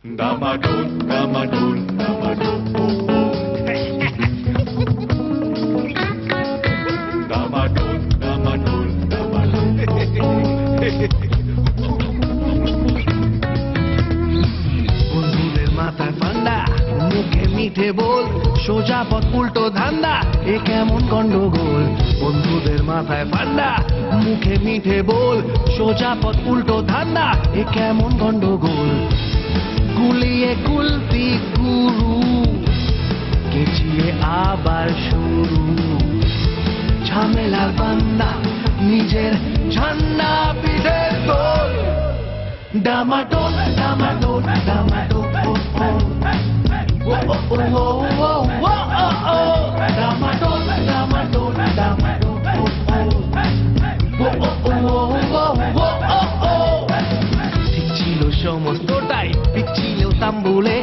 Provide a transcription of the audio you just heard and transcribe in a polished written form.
Damadol, damadol, damadol, oh, oh. Damadol, damadol, damadol. বন্ধুদের মাথায় ফান্ডা, মুখে মিঠে বল, সোজা পথ উল্টো ধান্দা, এ কেমন গন্ডগোল। বন্ধুদের মাথায় ফান্ডা, মুখে মিঠে বল, সোজা পথ উল্টো ধান্দা, এ কেমন গন্ডগোল। গুলিয়ে কুলফি গুরু, কেচিয়ে আবার শুরু, ঝামেলার বান্দা, নিজের ঝান্ডা পিঠে তোল। ডামাডোল, ডামাডোল, ডামাডোল, ও ও ও ও ও ও ও ও ডামাডোল, ডামাডোল, ডামাডোল, ও ও ও ও ও ও ও। ঠিক ছিল সমস্তটাই, ঠিক ছিল তাম্বুলে,